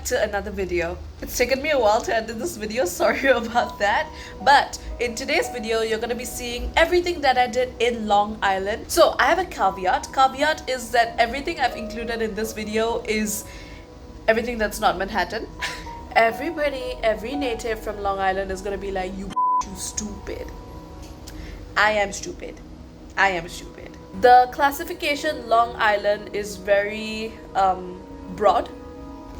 to another video. It's taken me a while to edit this video, sorry about that. But in today's video, you're gonna be seeing everything that I did in Long Island. So I have a caveat. Caveat is that everything I've included in this video is everything that's not Manhattan. Every native from Long Island is gonna be like, you stupid. I am stupid. I am stupid. The classification Long Island is very broad.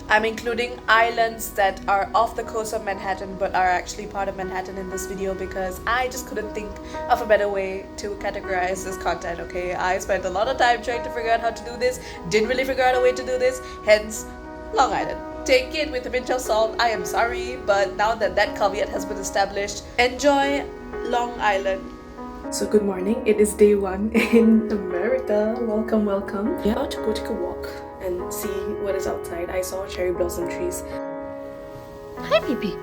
I'm including islands that are off the coast of Manhattan but are actually part of Manhattan in this video because I just couldn't think of a better way to categorize this content, okay? I spent a lot of time trying to figure out how to do this, didn't really figure out a way to do this, hence Long Island. Take it with a pinch of salt, I am sorry, but now that that caveat has been established, enjoy Long Island. So good morning, it is day one in America. Welcome, welcome. We're about to go take a walk and see what is outside. I saw cherry blossom trees. Hi, baby.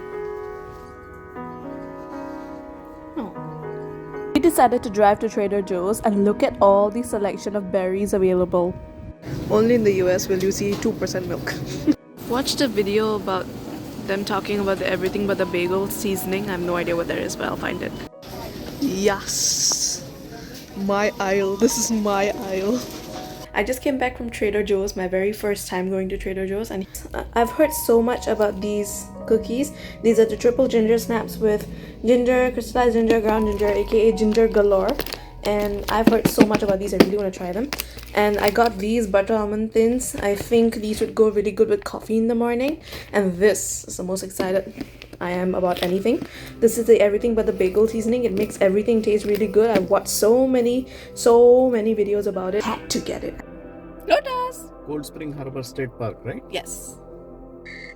Oh. We decided to drive to Trader Joe's and look at all the selection of berries available. Only in the US will you see 2% milk. Watched a video about them talking about the everything but the bagel seasoning. I have no idea what that is, but I'll find it. Yes! My aisle. This is my aisle. I just came back from Trader Joe's, my very first time going to Trader Joe's, and I've heard so much about these cookies. These are the triple ginger snaps with ginger, crystallized ginger, ground ginger, aka ginger galore. And I've heard so much about these, I really want to try them. And I got these butter almond thins. I think these would go really good with coffee in the morning. And this is the most excited I am about anything. This is the everything but the bagel seasoning. It makes everything taste really good. I've watched so many videos about it. Had to get it. Lotus! Cold Spring Harbour State Park, right? Yes.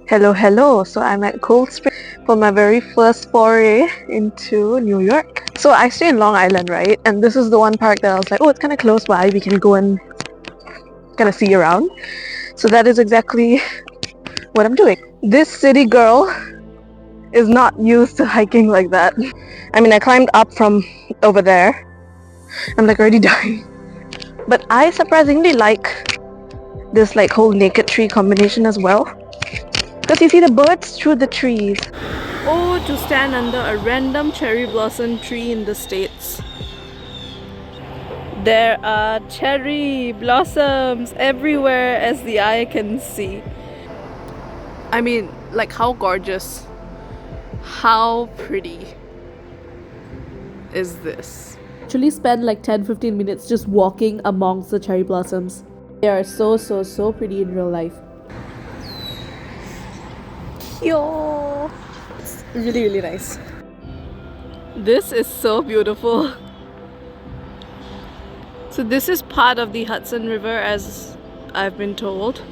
Hello. So I'm at Cold Spring for my very first foray into New York. So I stay in Long Island, right? And this is the one park that I was like, oh, it's kind of close by. We can go and kind of see around. So that is exactly what I'm doing. This city girl is not used to hiking like that. I mean, I climbed up from over there. I'm like already dying. But I surprisingly like this like whole naked tree combination as well. Because you see the birds through the trees. Oh, to stand under a random cherry blossom tree in the States. There are cherry blossoms everywhere as the eye can see. I mean, like how gorgeous, how pretty is this? Actually spend like 10-15 minutes just walking amongst the cherry blossoms. They are so pretty in real life. Yo, it's really nice. This is so beautiful. So this is part of the Hudson River, as I've been told.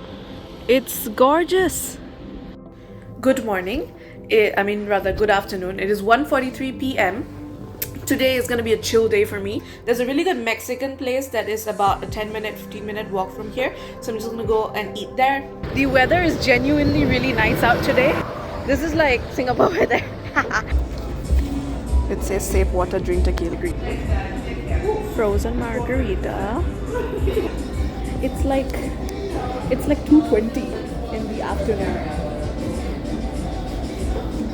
It's gorgeous. Good morning. Good afternoon. It is 1:43 p.m. Today is going to be a chill day for me. There's a really good Mexican place that is about a 15-minute walk from here. So I'm just going to go and eat there. The weather is genuinely really nice out today. This is like Singapore weather. It says safe water, drink tequila. Frozen margarita. It's like 2:20 in the afternoon.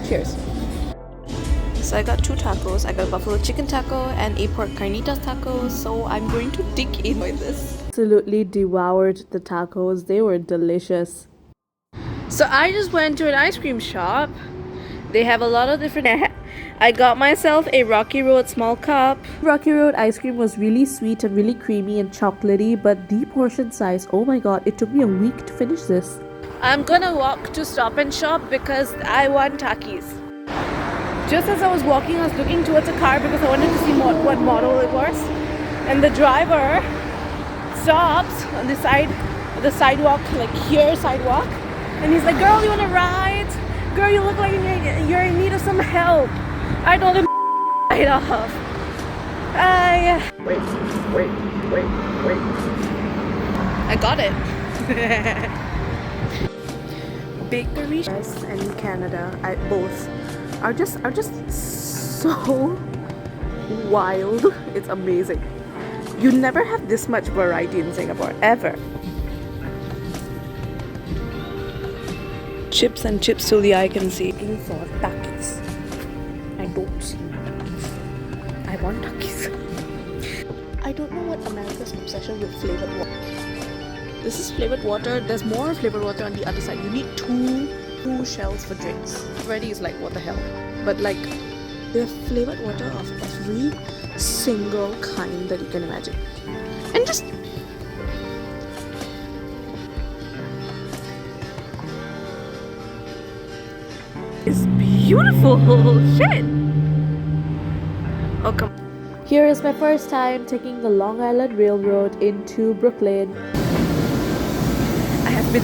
Cheers. So I got 2 tacos. I got a buffalo chicken taco and a pork carnitas taco. So I'm going to dig in with this. Absolutely devoured the tacos. They were delicious. So I just went to an ice cream shop. They have a lot of different... I got myself a Rocky Road small cup. Rocky Road ice cream was really sweet and really creamy and chocolatey, but the portion size, oh my god, it took me a week to finish this. I'm gonna walk to Stop and Shop because I want Takis. Just as I was walking, I was looking towards a car because I wanted to see what model it was. And the driver stops on the sidewalk, like here, sidewalk. And he's like, girl, you wanna ride? Girl, you look like you're in need of some help. I told him right off. Wait. I got it. Bakery and in Canada, both are just so wild. It's amazing. You never have this much variety in Singapore, ever. chips and chips till the eye can see. Looking for Takis. I don't see Takis. I want Takis. I don't know what America's obsession with flavored water. This is flavored water. There's more flavored water on the other side. You need two shells for drinks. Already is like, what the hell? But like, they have flavored water of every single kind that you can imagine. And just it's beautiful. Shit. Oh, come. Here is my first time taking the Long Island Railroad into Brooklyn. I have been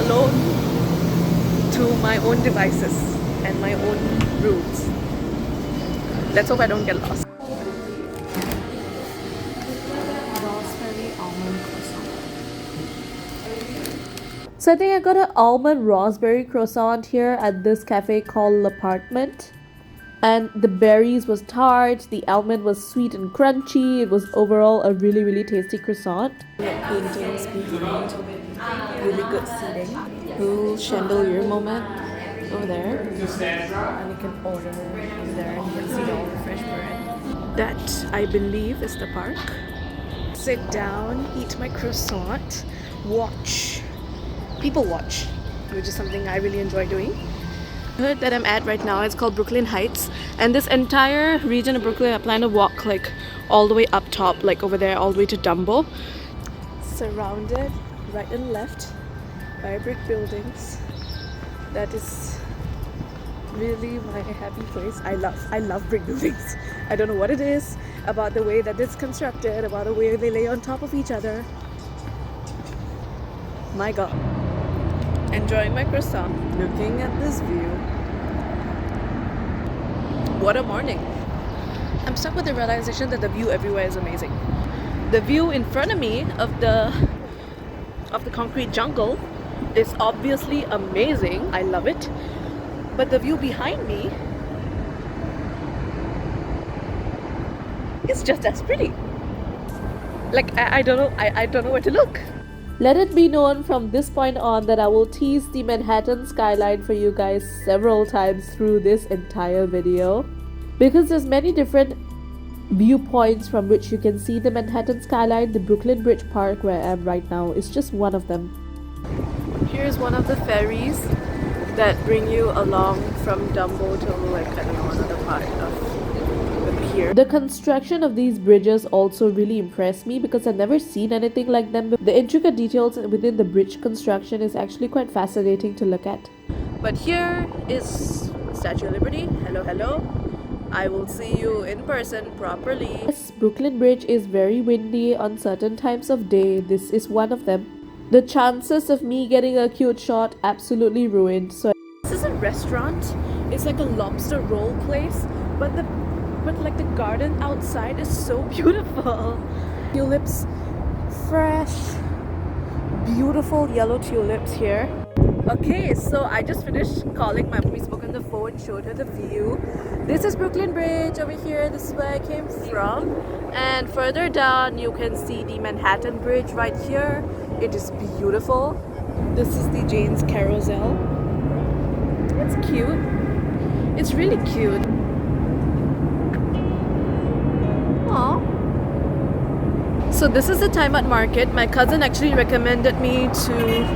alone to my own devices and my own routes. Let's hope I don't get lost. Raspberry almond croissant. So I think I got an almond raspberry croissant here at this cafe called L'Appartement. And the berries was tart, the almond was sweet and crunchy. It was overall a really tasty croissant. Paintings behind, really good seating. Cool chandelier moment over there. And you can order over there and you can see all the fresh bread. That, I believe, is the park. Sit down, eat my croissant, watch. People watch, which is something I really enjoy doing. The hood that I'm at right now is called Brooklyn Heights, and this entire region of Brooklyn I plan to walk like all the way up top, like over there all the way to Dumbo. Surrounded right and left by brick buildings. That is really my happy place. I love brick buildings. I don't know what it is about the way that it's constructed, about the way they lay on top of each other. My god. Enjoying my croissant, looking at this view. What a morning. I'm stuck with the realization that the view everywhere is amazing. The view in front of me of the concrete jungle is obviously amazing. I love it. But the view behind me is just as pretty. Like I don't know where to look. Let it be known from this point on that I will tease the Manhattan skyline for you guys several times through this entire video, because there's many different viewpoints from which you can see the Manhattan skyline. The Brooklyn Bridge Park, where I am right now, is just one of them. Here's one of the ferries that bring you along from Dumbo to like, I don't know, another part of the pier. The construction of these bridges also really impressed me because I've never seen anything like them. The intricate details within the bridge construction is actually quite fascinating to look at. But here is Statue of Liberty. Hello, hello. I will see you in person properly. Yes, Brooklyn Bridge is very windy on certain times of day. This is one of them. The chances of me getting a cute shot absolutely ruined. So this is a restaurant. It's like a lobster roll place, but like the garden outside is so beautiful. Tulips, fresh, beautiful yellow tulips here. Okay, so I just finished calling my mom. We spoke on the phone, showed her the view. This is Brooklyn Bridge over here. This is where I came from. And further down, you can see the Manhattan Bridge right here. It is beautiful. This is the Jane's Carousel. It's cute. It's really cute. Aww. So this is the Time Out Market. My cousin actually recommended me to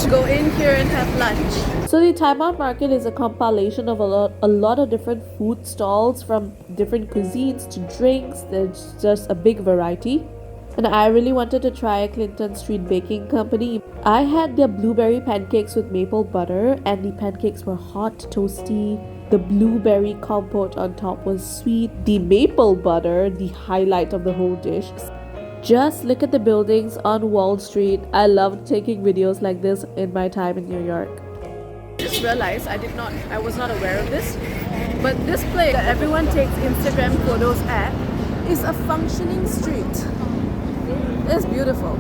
go in here and have lunch. So the Time Out Market is a compilation of a lot of different food stalls from different cuisines to drinks. There's just a big variety. And I really wanted to try Clinton Street Baking Company. I had their blueberry pancakes with maple butter, and the pancakes were hot, toasty. The blueberry compote on top was sweet. The maple butter, the highlight of the whole dish. Just look at the buildings on Wall Street. I loved taking videos like this in my time in New York. I just realized I was not aware of this, but this place that everyone takes Instagram photos at is a functioning street. It's beautiful.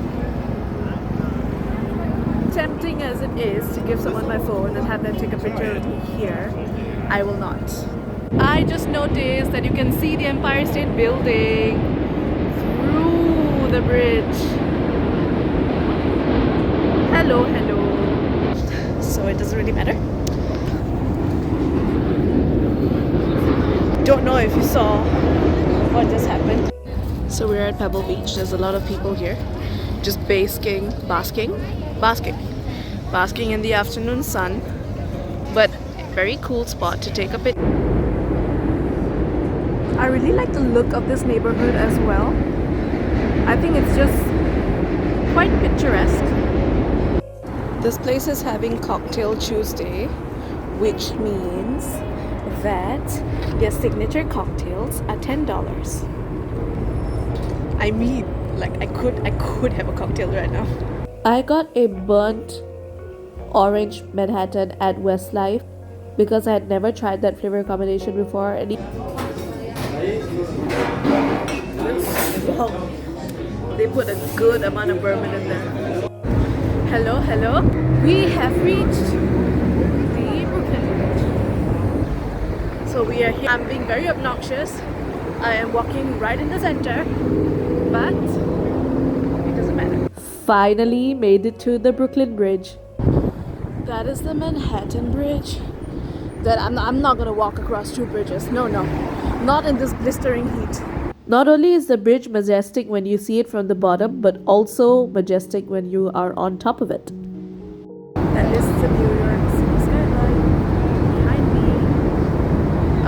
Tempting as it is to give someone my phone and have them take a picture of me here, I will not. I just noticed that you can see the Empire State Building through the bridge. Hello, hello. So it doesn't really matter. Don't know if you saw what just happened. So we're at Pebble Beach. There's a lot of people here, just basking in the afternoon sun. But very cool spot to take a picture. I really like the look of this neighborhood as well. I think it's just quite picturesque. This place is having Cocktail Tuesday, which means that their signature cocktails are $10. I mean, like I could have a cocktail right now. I got a burnt orange Manhattan at Westlife because I had never tried that flavor combination before. And they put a good amount of bourbon in there. Hello, hello. We have reached the Brooklyn Bridge. So we are here. I'm being very obnoxious. I am walking right in the center, but it doesn't matter. Finally made it to the Brooklyn Bridge. That is the Manhattan Bridge. That I'm not gonna walk across two bridges. No, not in this blistering heat. Not only is the bridge majestic when you see it from the bottom, but also majestic when you are on top of it. That is the New York City skyline behind me.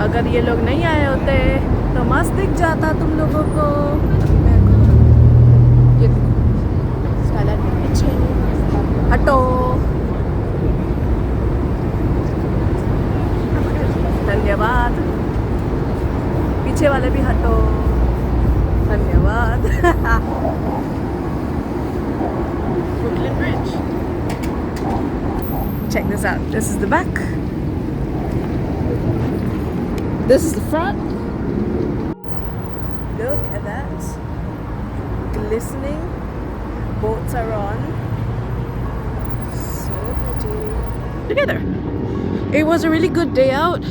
अगर ये लोग नहीं आए होते तो मस्त दिख जाता तुम लोगों को. अभी मैं ये skyline के पीछे हटो. धन्यवाद. पीछे वाले भी हटो. धन्यवाद. Brooklyn Bridge. Check this out. This is the back. This is the front. Look at that. Glistening. Boats are on. So pretty. Together. It was a really good day out.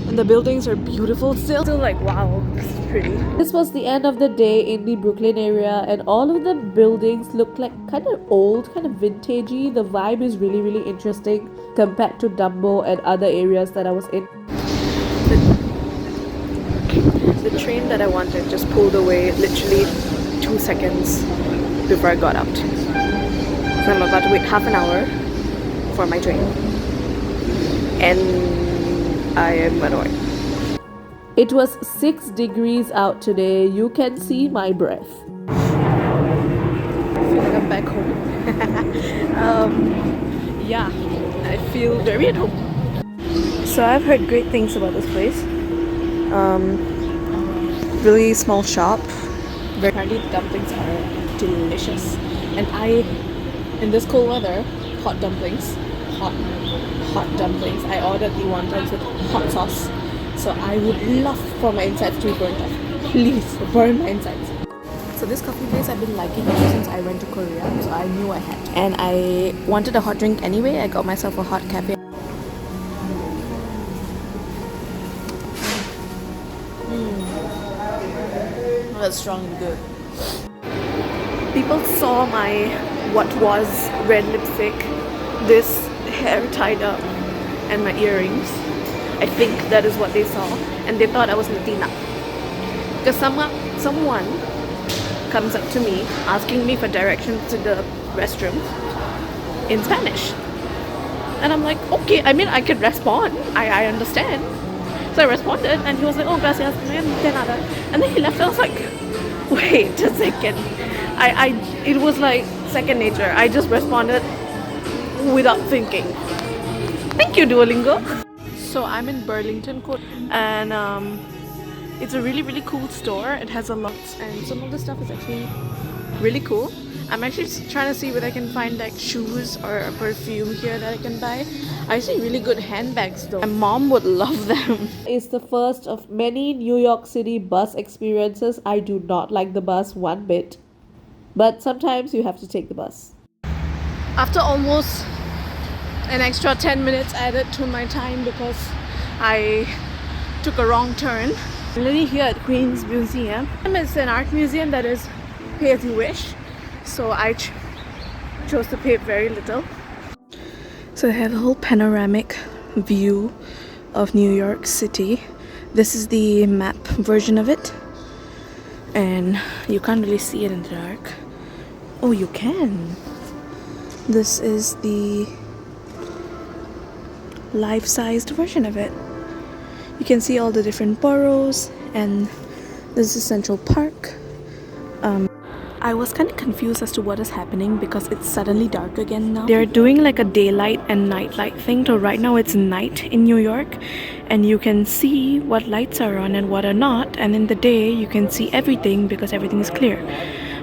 And the buildings are beautiful still. Still like, wow, this is pretty. This was the end of the day in the Brooklyn area, and all of the buildings look like kind of old, kind of vintagey. The vibe is really, really interesting compared to Dumbo and other areas that I was in. The train that I wanted just pulled away literally 2 seconds before I got out. So I'm about to wait half an hour for my train. And I am annoyed. It was 6 degrees out today. You can see my breath. I feel like I'm back home. Yeah, I feel very at home. So I've heard great things about this place. Really small shop. Apparently dumplings are delicious. And in this cold weather, hot dumplings. Hot dumplings. I ordered the wontons with hot sauce. So I would love for my insides to be burnt off. Please burn my insides. So this coffee place I've been liking ever since I went to Korea. So I knew I had to. And I wanted a hot drink anyway. I got myself a hot cafe. That's strong and good. People saw my what was red lipstick, this hair tied up, and my earrings. I think that is what they saw, and they thought I was Latina. Because someone comes up to me asking me for directions to the restroom in Spanish. And I'm like, okay, I mean, I could respond. I understand. So I responded, and he was like, oh, gracias, de nada. And then he left. I was like, wait a second. It was like second nature. I just responded without thinking. Thank you, Duolingo. So I'm in Burlington, and it's a really, really cool store. It has a lot, and some of the stuff is actually really cool. I'm actually trying to see whether I can find like shoes or a perfume here that I can buy. I see really good handbags though. My mom would love them. It's the first of many New York City bus experiences. I do not like the bus one bit, but sometimes you have to take the bus. After almost an extra 10 minutes added to my time because I took a wrong turn. I'm really here at Queen's Museum. It's an art museum that is pay as you wish. So I chose to pay very little. So they have a whole panoramic view of New York City. This is the map version of it, and you can't really see it in the dark. Oh, you can. This is the life-sized version of it. You can see all the different boroughs, and this is Central Park. I was kind of confused as to what is happening because it's suddenly dark again now. They're doing like a daylight and nightlight thing. So right now it's night in New York, and you can see what lights are on and what are not, and in the day you can see everything because everything is clear.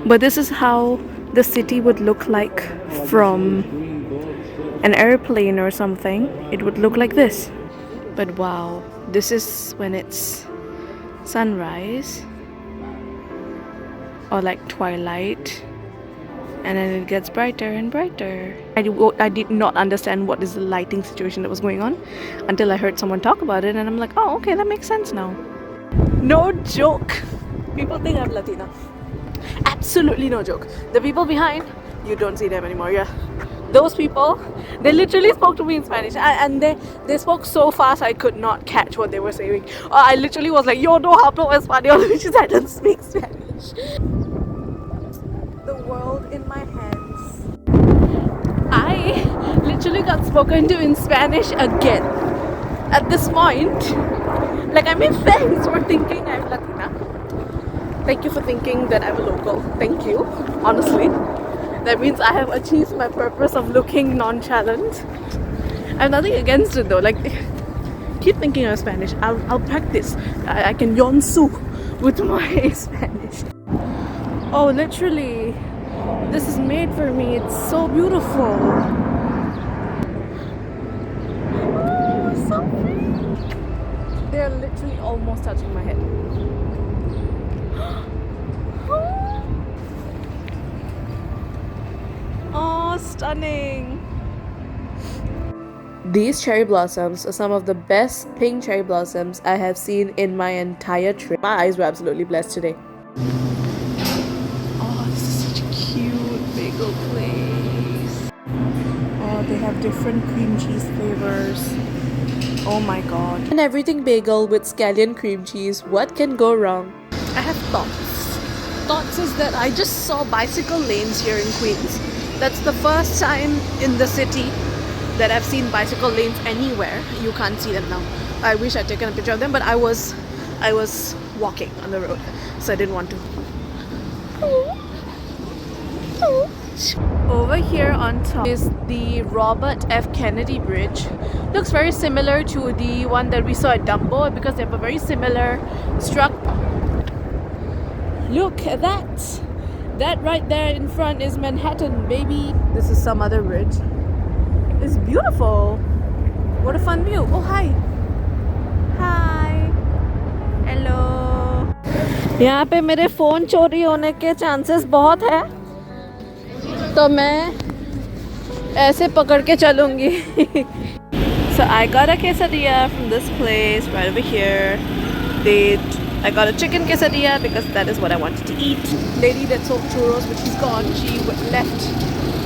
But this is how the city would look like from an airplane or something. It would look like this. But wow, this is when it's sunrise or like twilight, and then it gets brighter and brighter. I did not understand what is the lighting situation that was going on until I heard someone talk about it, and I'm like, oh, okay, that makes sense now. No joke, people think I'm Latina. Absolutely no joke. The people behind, you don't see them anymore. Yeah, those people, they literally spoke to me in Spanish, and they spoke so fast I could not catch what they were saying. I literally was like, yo no hablo español, which is I don't speak Spanish. The world in my hands. I literally got spoken to in Spanish again at this point. Like, I mean, thanks for thinking I'm Latina. Thank you for thinking that I'm a local. Thank you, honestly. That means I have achieved my purpose of looking nonchalant. I have nothing against it though. Like, keep thinking I'm Spanish. I'll practice. I can yonsu with my Spanish. Oh, literally, this is made for me. It's so beautiful. Oh, so pretty. They're literally almost touching my head. Oh, stunning. These cherry blossoms are some of the best pink cherry blossoms I have seen in my entire trip. My eyes were absolutely blessed today. Oh, this is such a cute bagel place. Oh, they have different cream cheese flavors. Oh my god. And everything bagel with scallion cream cheese. What can go wrong? I have thoughts. Thoughts is that I just saw bicycle lanes here in Queens. That's the first time in the city that I've seen bicycle lanes anywhere. You can't see them now. I wish I'd taken a picture of them, but I was walking on the road, so I didn't want to. Over here on top is the Robert F. Kennedy Bridge. Looks very similar to the one that we saw at Dumbo because they have a very similar structure. Look at that! That right there in front is Manhattan, baby. This is some other bridge. It's beautiful. What a fun view. Oh, hi. Hi. Hello. यहाँ पे मेरे phone चोरी होने के chances बहुत है, तो मैं ऐसे पकड़ के चलूँगी. So I got a quesadilla from this place right over here. I got a chicken quesadilla because that is what I wanted to eat. Lady that sold churros, but she's gone. She left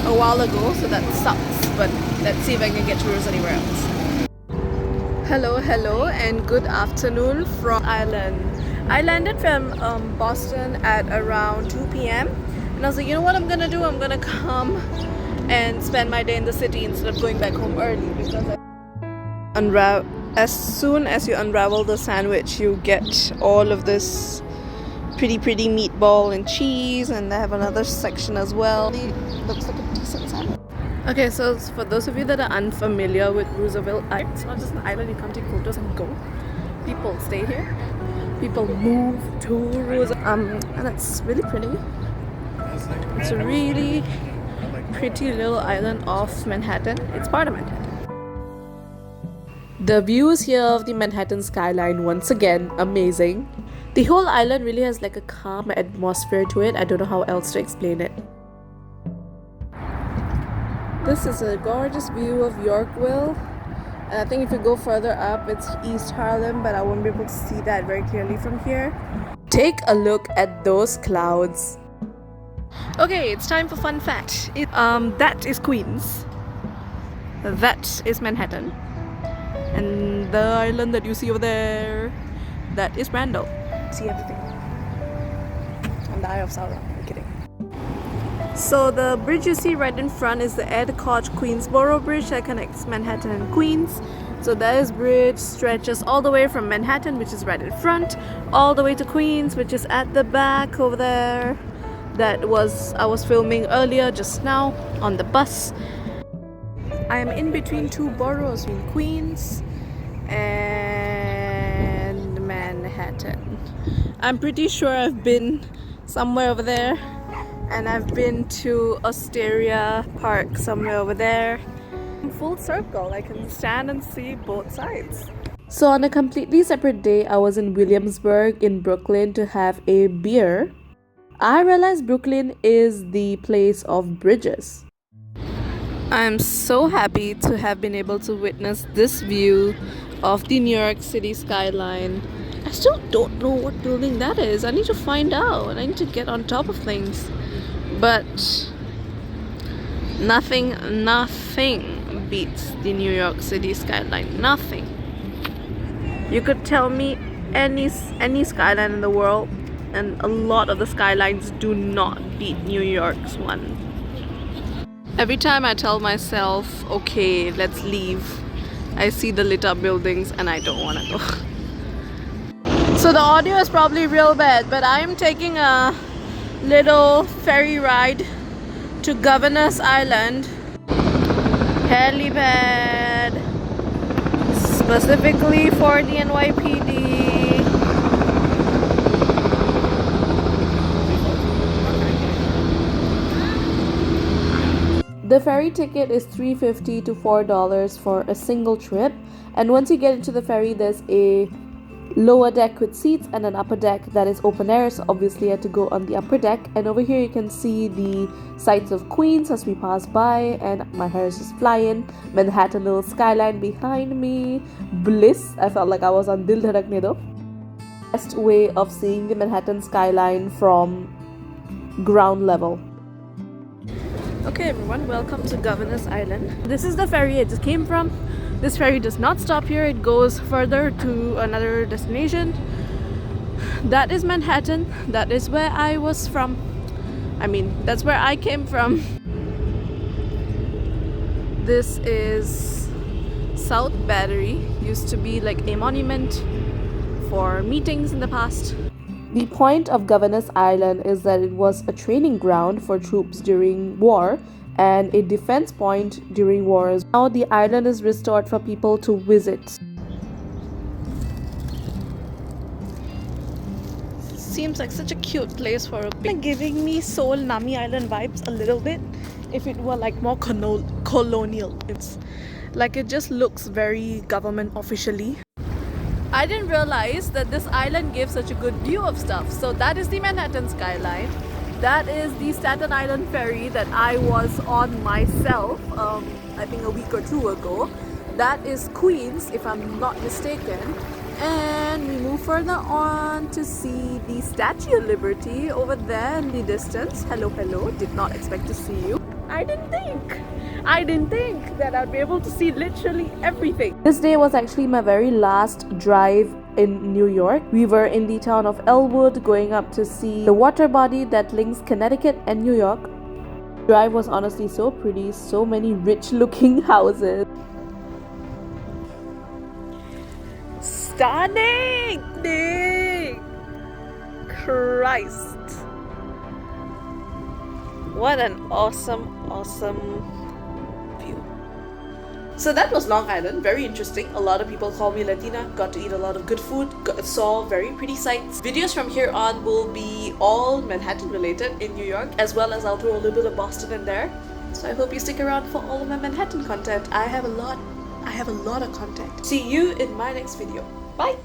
a while ago, so that sucks. But let's see if I can get churros anywhere else. Hello, and good afternoon from Ireland. I landed from Boston at around 2 p.m. and I was like, you know what I'm gonna do? I'm gonna come and spend my day in the city instead of going back home early, because as soon as you unravel the sandwich, you get all of this pretty meatball and cheese, and they have another section as well. It looks like a decent sandwich. Okay, so for those of you that are unfamiliar with Roosevelt Island, it's not just an island you come take photos and go. People stay here. People move to Roosevelt, and it's really pretty. It's a really pretty little island off Manhattan. It's part of Manhattan. The views here of the Manhattan skyline, once again, amazing. The whole island really has like a calm atmosphere to it. I don't know how else to explain it. This is a gorgeous view of Yorkville. And I think if you go further up, it's East Harlem, but I won't be able to see that very clearly from here. Take a look at those clouds. Okay, it's time for fun fact. That is Queens. That is Manhattan. And the island that you see over there, that is Randall. See everything. And the Eye of Sauron. I'm kidding. So the bridge you see right in front is the Ed Koch Queensboro Bridge that connects Manhattan and Queens. So this bridge stretches all the way from Manhattan, which is right in front, all the way to Queens, which is at the back over there. I was filming earlier just now on the bus. I am in between two boroughs, in Queens and Manhattan. I'm pretty sure I've been somewhere over there, and I've been to Osteria Park somewhere over there. Full circle, I can stand and see both sides. So on a completely separate day, I was in Williamsburg in Brooklyn to have a beer. I realized Brooklyn is the place of bridges. I'm so happy to have been able to witness this view of the New York City skyline. I still don't know what building that is. I need to find out. I need to get on top of things. But nothing beats the New York City skyline. Nothing. You could tell me any skyline in the world, and a lot of the skylines do not beat New York's one. Every time I tell myself, okay, let's leave, I see the lit up buildings and I don't want to go. So the audio is probably real bad, but I'm taking a little ferry ride to Governor's Island helipad, specifically for the NYPD. The ferry ticket is $3.50 to $4 for a single trip, and once you get into the ferry, there's a lower deck with seats and an upper deck that is open air, so obviously I had to go on the upper deck. And over here you can see the sights of Queens as we pass by, and my hair is just flying. Manhattan little skyline behind me. Bliss. I felt like I was on Dil Dhadakne Do. Best way of seeing the Manhattan skyline from ground level. Okay everyone, welcome to Governor's Island. This is the ferry I just came from. This ferry does not stop here, it goes further to another destination. That is Manhattan, that is where I was from. I mean, that's where I came from. This is South Battery, used to be like a monument for meetings in the past. The point of Governor's Island is that it was a training ground for troops during war and a defense point during wars. Now the island is restored for people to visit. Seems like such a cute place for a big... Giving me Seoul Nami Island vibes a little bit. If it were like more colonial. It's like it just looks very government officially. I didn't realize that this island gives such a good view of stuff. So that is the Manhattan skyline. That is the Staten Island ferry that I was on myself, I think a week or two ago. That is Queens, if I'm not mistaken. And we move further on to see the Statue of Liberty over there in the distance. Hello, hello. Did not expect to see you. I didn't think that I'd be able to see literally everything. This day was actually my very last drive in New York. We were in the town of Elwood going up to see the water body that links Connecticut and New York. The drive was honestly so pretty, so many rich looking houses. Stunning! Christ! What an awesome view. So that was Long Island, very interesting. A lot of people call me Latina, got to eat a lot of good food, saw very pretty sights. Videos from here on will be all Manhattan related in New York, as well as I'll throw a little bit of Boston in there. So I hope you stick around for all of my Manhattan content. I have a lot of content. See you in my next video. Bye!